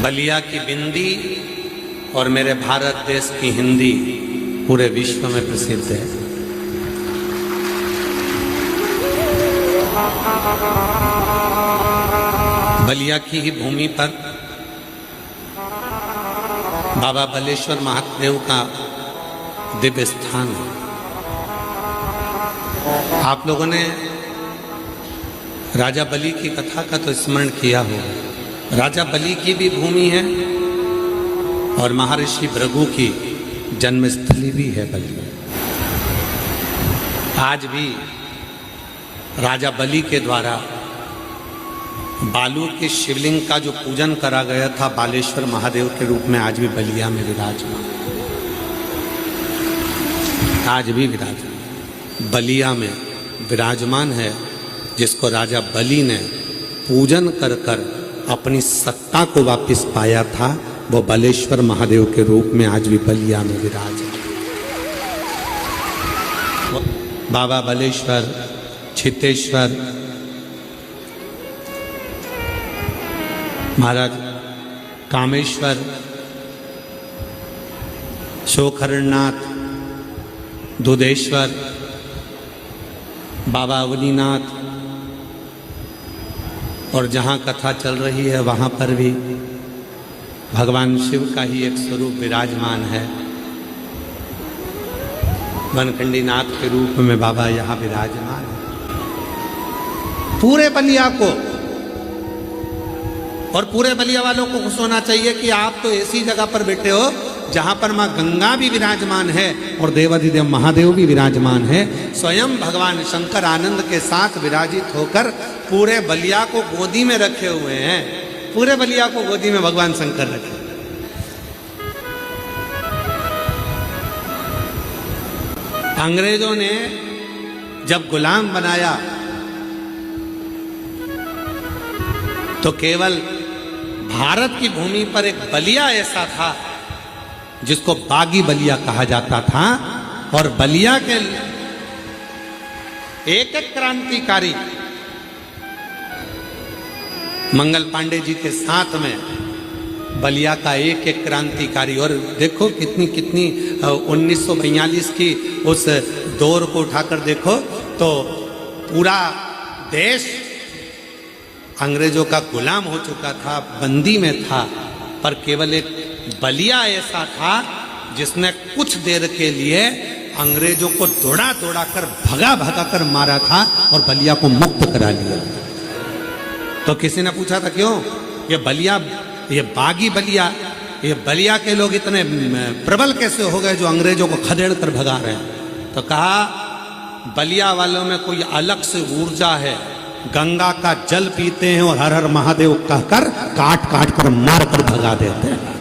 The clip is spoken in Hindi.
बलिया की बिंदी और मेरे भारत देश की हिंदी पूरे विश्व में प्रसिद्ध है। बलिया की ही भूमि पर बाबा बलेश्वर महादेव का दिव्य स्थान है। आप लोगों ने राजा बलि की कथा का तो स्मरण किया होगा। राजा बलि की भी भूमि है और महर्षि भृगु की जन्मस्थली भी है बलिया। आज भी राजा बलि के द्वारा बालू के शिवलिंग का जो पूजन करा गया था बालेश्वर महादेव के रूप में, आज भी बलिया में विराजमान, आज भी विराजमान बलिया में विराजमान है, जिसको राजा बलि ने पूजन कर कर अपनी सत्ता को वापस पाया था। वो बलेश्वर महादेव के रूप में आज भी बलिया में विराजमान। बाबा बलेश्वर, छितेश्वर, महाराज कामेश्वर, शोखरनाथ, दुधेश्वर, बाबा अवनीनाथ, और जहाँ कथा चल रही है वहाँ पर भी भगवान शिव का ही एक स्वरूप विराजमान है। वनखंडी नाथ के रूप में बाबा यहाँ विराजमान है। पूरे बलिया को और पूरे बलिया वालों को खुश होना चाहिए कि आप तो ऐसी जगह पर बैठे हो जहां पर मां गंगा भी विराजमान है और देवाधिदेव महादेव भी विराजमान है। स्वयं भगवान शंकर आनंद के साथ विराजित होकर पूरे बलिया को गोदी में रखे हुए हैं। पूरे बलिया को गोदी में भगवान शंकर रखे। अंग्रेजों ने जब गुलाम बनाया तो केवल भारत की भूमि पर एक बलिया ऐसा था जिसको बागी बलिया कहा जाता था, और बलिया के एक एक क्रांतिकारी मंगल पांडे जी के साथ में बलिया का एक एक क्रांतिकारी। और देखो कितनी कितनी 1942 की उस दौर को उठाकर देखो तो पूरा देश अंग्रेजों का गुलाम हो चुका था, बंदी में था, पर केवल एक बलिया ऐसा था जिसने कुछ देर के लिए अंग्रेजों को दौड़ा दौड़ा कर भगा भगा कर मारा था और बलिया को मुक्त करा लिया। तो किसी ने पूछा था क्यों ये बलिया, ये बागी बलिया, ये बलिया के लोग इतने प्रबल कैसे हो गए जो अंग्रेजों को खदेड़ कर भगा रहे हैं? तो कहा बलिया वालों में कोई अलग से ऊर्जा है, गंगा का जल पीते हैं और हर हर महादेव कहकर काट काट कर मार कर भगा देते हैं।